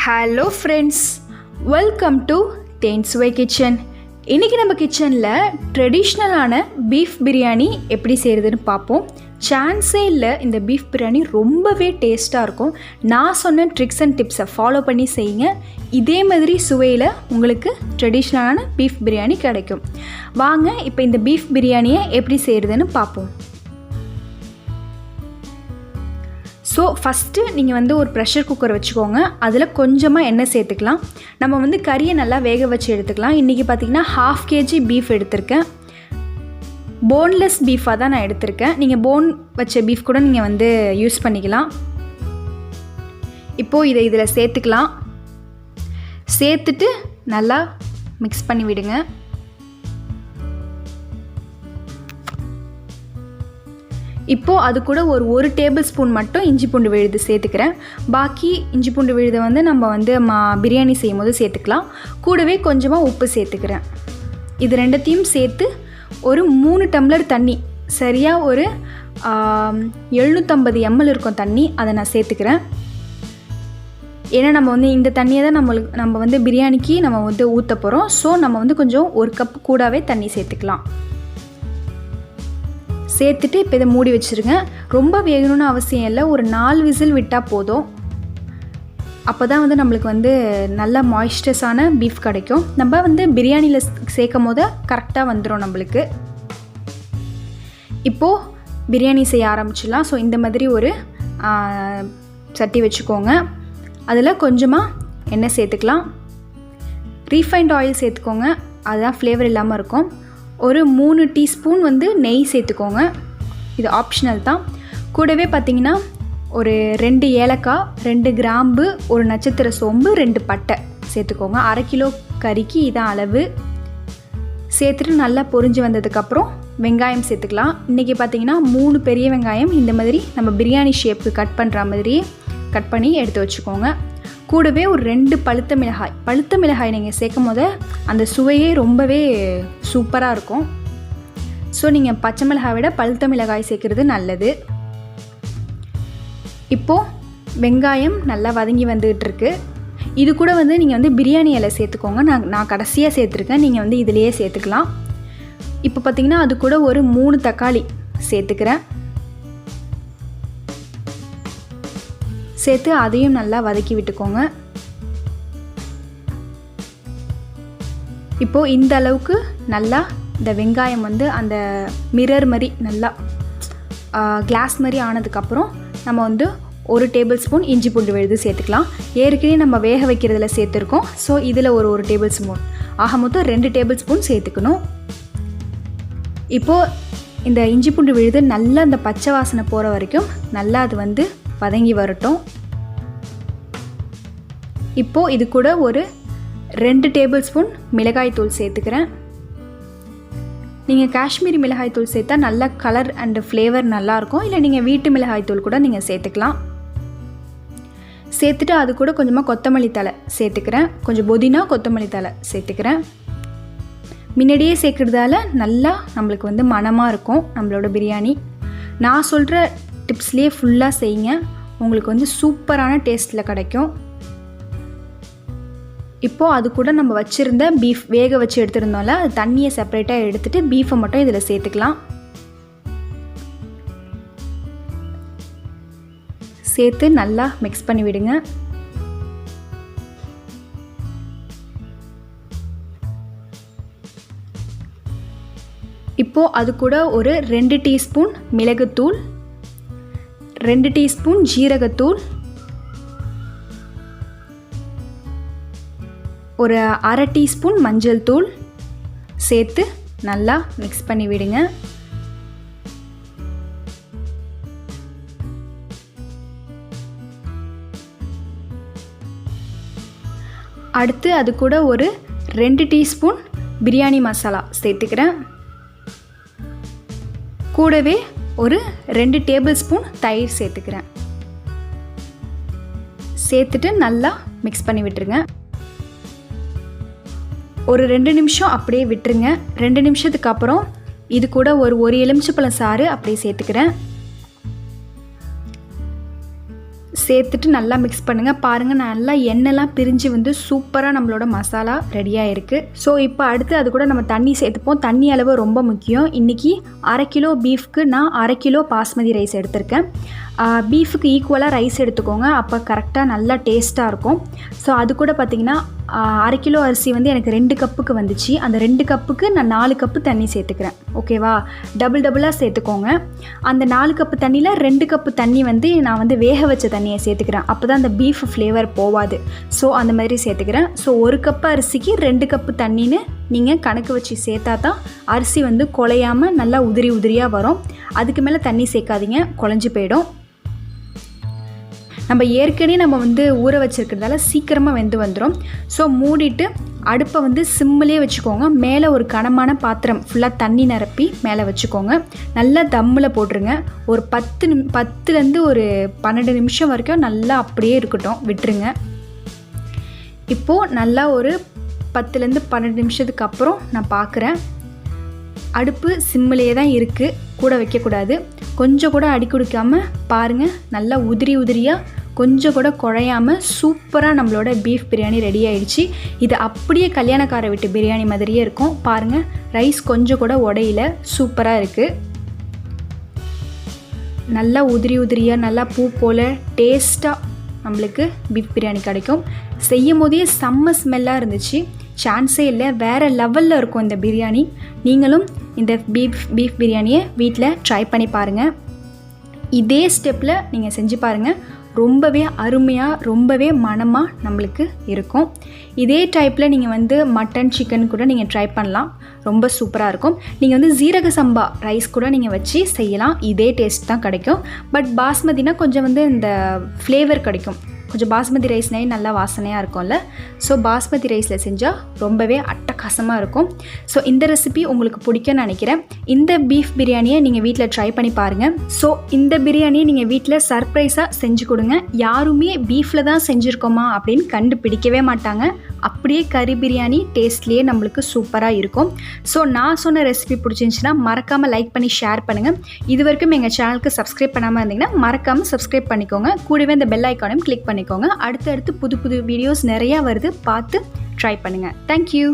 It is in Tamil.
Hello friends, welcome to Thensuvai kitchen. இன்றைக்கி நம்ம கிச்சனில் ட்ரெடிஷ்னலான பீஃப் பிரியாணி எப்படி செய்கிறதுன்னு பார்ப்போம். சான்ஸே இல்லை, இந்த பீஃப் பிரியாணி ரொம்பவே டேஸ்ட்டாக இருக்கும். நான் சொன்ன ட்ரிக்ஸ் அண்ட் டிப்ஸை ஃபாலோ பண்ணி செய்யுங்க. இதே மாதிரி சுவையில் உங்களுக்கு ட்ரெடிஷ்னலான பீஃப் பிரியாணி கிடைக்கும். வாங்க இப்போ இந்த பீஃப் பிரியாணியை எப்படி செய்கிறதுன்னு பார்ப்போம். ஸோ ஃபஸ்ட்டு நீங்கள் ஒரு ப்ரெஷர் குக்கர் வச்சுக்கோங்க. அதில் கொஞ்சமாக எண்ணெய் சேர்த்துக்கலாம். நம்ம கறியை நல்லா வேக வச்சு எடுத்துக்கலாம். இன்றைக்கி பார்த்திங்கன்னா 1/2 kg பீஃப் எடுத்திருக்கேன். போன்லெஸ் பீஃபாக தான் நான் எடுத்திருக்கேன். நீங்கள் போன் வச்ச பீஃப் கூட நீங்கள் யூஸ் பண்ணிக்கலாம். இப்போது இதில் சேர்த்துக்கலாம். சேர்த்துட்டு நல்லா மிக்ஸ் பண்ணி விடுங்க. இப்போது அது கூட ஒரு டேபிள் ஸ்பூன் மட்டும் இஞ்சி பூண்டு விழுது சேர்த்துக்கிறேன். பாக்கி இஞ்சி பூண்டு விழுதை நம்ம பிரியாணி செய்யும் போது சேர்த்துக்கலாம். கூடவே கொஞ்சமாக உப்பு சேர்த்துக்கிறேன். இது ரெண்டத்தையும் சேர்த்து ஒரு 3 டம்ளர் தண்ணி, சரியாக ஒரு 750 ml இருக்கும் தண்ணி, அதை நான் சேர்த்துக்கிறேன். ஏன்னா நம்ம இந்த தண்ணியை தான் நம்ம பிரியாணிக்கு நம்ம ஊற்ற போகிறோம். ஸோ நம்ம கொஞ்சம் 1 கப் கூடவே தண்ணி சேர்த்துக்கலாம். சேர்த்துட்டு இப்போ இதை மூடி வச்சுருங்க. ரொம்ப வேகணும்னு அவசியம் இல்லை, ஒரு 4 விசில் விட்டால் போதும். அப்போ தான் நம்மளுக்கு நல்ல மாய்ஸ்டர்ஸான பீஃப் கிடைக்கும். நம்ம பிரியாணியில் சேர்க்கும் போது கரெக்டாக வந்துடும் நம்மளுக்கு. இப்போது பிரியாணி செய்ய ஆரம்பிச்சிடலாம். ஸோ இந்த மாதிரி ஒரு சட்டி வச்சுக்கோங்க. அதில் கொஞ்சமாக எண்ணெய் சேர்த்துக்கலாம். ரீஃபைண்ட் ஆயில் சேர்த்துக்கோங்க, அதுதான் ஃப்ளேவர் இல்லாமல் இருக்கும். ஒரு 3 டீஸ்பூன் நெய் சேர்த்துக்கோங்க. இது ஆப்ஷனல் தான். கூடவே பார்த்திங்கன்னா ஒரு 2 ஏலக்காய், 2 கிராம்பு, ஒரு நட்சத்திர சோம்பு, 2 பட்டை சேர்த்துக்கோங்க. 1/2 கிலோ கறிக்கு இதான் அளவு. சேர்த்துட்டு நல்லா பொரிஞ்சு வந்ததுக்கப்புறம் வெங்காயம் சேர்த்துக்கலாம். இன்றைக்கி பார்த்திங்கன்னா 3 பெரிய வெங்காயம் இந்த மாதிரி நம்ம பிரியாணி ஷேப்புக்கு கட் பண்ணுற மாதிரி கட் பண்ணி எடுத்து வச்சுக்கோங்க. கூடவே ஒரு 2 பழுத்த மிளகாய் நீங்கள் சேர்க்கும் போது அந்த சுவையே ரொம்பவே சூப்பராக இருக்கும். ஸோ நீங்கள் பச்சை மிளகாய் விட பழுத்த மிளகாய் சேர்க்குறது நல்லது. இப்போது வெங்காயம் நல்லா வதங்கி வந்துகிட்டு இருக்கு. இது கூட நீங்கள் பிரியாணி இலை சேர்த்துக்கோங்க. நான் கடைசியாக சேர்த்துருக்கேன், நீங்கள் இதிலையே சேர்த்துக்கலாம். இப்போ பார்த்திங்கன்னா அது கூட ஒரு 3 தக்காளி சேர்த்துக்கிறேன். சேர்த்து அதையும் நல்லா வதக்கி விட்டுக்கோங்க. இப்போது இந்த அளவுக்கு நல்லா இந்த வெங்காயம் அந்த மிரர் மாதிரி நல்லா கிளாஸ் மாதிரி ஆனதுக்கப்புறம் நம்ம 1 டேபிள் ஸ்பூன் இஞ்சி பூண்டு விழுது சேர்த்துக்கலாம். ஏற்கனவே நம்ம வேக வைக்கிறதுல சேர்த்துருக்கோம். ஸோ இதில் ஒரு டேபிள் ஸ்பூன், ஆக மொத்தம் 2 டேபிள் ஸ்பூன் சேர்த்துக்கணும். இப்போது இந்த இஞ்சி பூண்டு விழுது நல்லா அந்த பச்சை வாசனை போகிற வரைக்கும் நல்லா அது வதங்கி வரட்டும். இப்போது இது கூட ஒரு 2 டேபிள் ஸ்பூன் மிளகாய்த்தூள் சேர்த்துக்கிறேன். நீங்கள் காஷ்மீரி மிளகாய்த்தூள் சேர்த்தா நல்ல கலர் அண்டு ஃப்ளேவர் நல்லாயிருக்கும். இல்லை நீங்கள் வீட்டு மிளகாய்த்தூள் கூட நீங்கள் சேர்த்துக்கலாம். சேர்த்துட்டு அது கூட கொஞ்சமாக கொத்தமல்லி தழை சேர்த்துக்கிறேன். கொஞ்சம் புதினா கொத்தமல்லி தழை சேர்த்துக்கிறேன். முன்னாடியே சேர்க்குறதால நல்லா நம்மளுக்கு மணமாக இருக்கும் நம்மளோட பிரியாணி. நான் சொல்கிற டிப்ஸ்லேயே ஃபுல்லாக செய்யுங்க, உங்களுக்கு சூப்பரான டேஸ்ட்டில் கிடைக்கும். இப்போது அது கூட நம்ம வச்சுருந்த பீஃப் வேக வச்சு எடுத்துருந்தோம்ல, அது தண்ணியை செப்பரேட்டாக எடுத்துகிட்டு பீஃபை மட்டும் இதில் சேர்த்துக்கலாம். சேர்த்து நல்லா மிக்ஸ் பண்ணி விடுங்க. இப்போது அது கூட ஒரு 2 டீஸ்பூன் மிளகுத்தூள், 2 டீஸ்பூன் ஜீரகத்தூள், ஒரு 1/2 டீஸ்பூன் மஞ்சள் தூள் சேர்த்து நல்லா மிக்ஸ் பண்ணி விடுங்க. அடுத்து அது கூட ஒரு 2 டீஸ்பூன் பிரியாணி மசாலா சேர்த்துக்கிறேன். கூடவே ஒரு 2 டேபிள் ஸ்பூன் தயிர் சேர்த்துக்கிறேன். சேர்த்துட்டு நல்லா மிக்ஸ் பண்ணி விட்டுருங்க. ஒரு 2 நிமிஷம் அப்படியே விட்டுருங்க. 2 நிமிஷத்துக்கு அப்புறம் இது கூட ஒரு எலுமிச்சைப்பழம் சாறு அப்படியே சேர்த்துக்கிறேன். சேர்த்துட்டு நல்லா மிக்ஸ் பண்ணுங்கள். பாருங்கள் நல்லா எண்ணெய்லாம் பிரிஞ்சு வந்து சூப்பராக நம்மளோட மசாலா ரெடியாக இருக்குது. ஸோ இப்போ அடுத்து அது கூட நம்ம தண்ணி சேர்த்துப்போம். தண்ணி அளவு ரொம்ப முக்கியம். இன்றைக்கி 1/2 கிலோ பீஃப்க்கு நான் 1/2 கிலோ பாஸ்மதி ரைஸ் எடுத்திருக்கேன். பீஃபுக்கு ஈக்குவலாக ரைஸ் எடுத்துக்கோங்க, அப்போ கரெக்டாக நல்லா டேஸ்ட்டாக இருக்கும். ஸோ அது கூட பார்த்திங்கன்னா 1/2 கிலோ அரிசி வந்து எனக்கு 2 கப்புக்கு வந்துச்சு. அந்த 2 கப்புக்கு நான் 4 கப்பு தண்ணி சேர்த்துக்கிறேன். ஓகேவா? டபுளாக சேர்த்துக்கோங்க. அந்த 4 கப்பு தண்ணியில் 2 கப்பு தண்ணி வந்து நான் வந்து வேக வச்ச தண்ணியை சேர்த்துக்கிறேன். அப்போ தான் அந்த பீஃப் ஃப்ளேவர் போகாது. ஸோ அந்த மாதிரி சேர்த்துக்கிறேன். ஸோ 1 கப்பு அரிசிக்கு 2 கப்பு தண்ணின்னு நீங்கள் கணக்கு வச்சு சேர்த்தா தான் அரிசி வந்து குலையாமல் நல்லா உதிரியாக வரும். அதுக்கு மேலே தண்ணி சேர்க்காதீங்க, குழஞ்சி போயிடும். நம்ம ஏற்கனவே வந்து ஊற வச்சுருக்கிறதால சீக்கிரமாக வெந்து வந்துடும். ஸோ மூடிட்டு அடுப்பை வந்து சிம்மிலே வச்சுக்கோங்க. மேலே ஒரு கனமான பாத்திரம் ஃபுல்லாக தண்ணி நிரப்பி மேலே வச்சுக்கோங்க. நல்லா தம்மில் போட்டுருங்க. ஒரு 10லேருந்து ஒரு 12 நிமிஷம் வரைக்கும் நல்லா அப்படியே இருக்கட்டும், விட்டுருங்க. இப்போது நல்லா ஒரு 10லேருந்து 12 நிமிஷத்துக்கு அப்புறம் நான் பார்க்குறேன். அடுப்பு சிம்மிலே தான் இருக்குது, கூட வைக்கக்கூடாது. கொஞ்சம் கூட அடி கொடுக்காமல் பாருங்கள், நல்லா உதிரியாக கொஞ்சம் கூட குழையாமல் சூப்பராக நம்மளோட பீஃப் பிரியாணி ரெடி ஆகிடுச்சு. இது அப்படியே கல்யாணக்கார வீட்டு பிரியாணி மாதிரியே இருக்கும். பாருங்கள், ரைஸ் கொஞ்சம் கூட உடையில, சூப்பராக இருக்குது. நல்லா உதிரியாக நல்லா பூ போல் டேஸ்ட்டாக நம்மளுக்கு பீஃப் பிரியாணி கிடைக்கும். செய்யும் போதே செம்ம ஸ்மெல்லாக இருந்துச்சு, சான்ஸே இல்லை. வேறு லெவலில் இருக்கும் இந்த பிரியாணி. நீங்களும் இந்த பீஃப் பிரியாணியை வீட்டில் ட்ரை பண்ணி பாருங்கள். இதே ஸ்டெப்பில் நீங்கள் செஞ்சு பாருங்கள். ரொம்பவே அருமையாக, ரொம்பவே மணமாக நம்மளுக்கு இருக்கும். இதே டைப்பில் நீங்கள் வந்து மட்டன், சிக்கன் கூட நீங்கள் ட்ரை பண்ணலாம். ரொம்ப சூப்பராக இருக்கும். நீங்கள் வந்து ஜீரக சம்பா ரைஸ் கூட நீங்கள் வச்சு செய்யலாம். இதே டேஸ்ட் தான் கிடைக்கும். பட் பாஸ்மதினா கொஞ்சம் வந்து இந்த ஃப்ளேவர் கிடைக்கும். கொஞ்சம் பாஸ்மதி ரைஸ்னே நல்லா வாசனையாக இருக்கும்ல. ஸோ பாஸ்மதி ரைஸில் செஞ்சால் ரொம்பவே அட்டகாசமாக இருக்கும். ஸோ இந்த ரெசிபி உங்களுக்கு பிடிக்கும்னு நினைக்கிறேன். இந்த பீஃப் பிரியாணியை நீங்கள் வீட்டில் ட்ரை பண்ணி பாருங்கள். ஸோ இந்த பிரியாணியை நீங்கள் வீட்டில் சர்ப்ரைஸாக செஞ்சு கொடுங்க. யாருமே பீஃபில் தான் செஞ்சுருக்கோமா அப்படின்னு கண்டுபிடிக்கவே மாட்டாங்க. அப்படியே கறி பிரியாணி டேஸ்ட்லேயே நம்மளுக்கு சூப்பராக இருக்கும். ஸோ நான் சொன்ன ரெசிபி பிடிச்சிருந்துச்சுன்னா மறக்காமல் லைக் பண்ணி ஷேர் பண்ணுங்கள். இது வரைக்கும் எங்கள் சேனலுக்கு சப்ஸ்கிரைப் பண்ணாமல் இருந்தீங்கன்னா மறக்காமல் சப்ஸ்கிரைப் பண்ணிக்கோங்க. கூடவே இந்த பெல் ஐக்கானையும் கிளிக் பண்ணிக்கோங்க. அடுத்தடுத்து புது வீடியோஸ் நிறையா வருது, பார்த்து ட்ரை பண்ணுங்கள். தேங்க்யூ.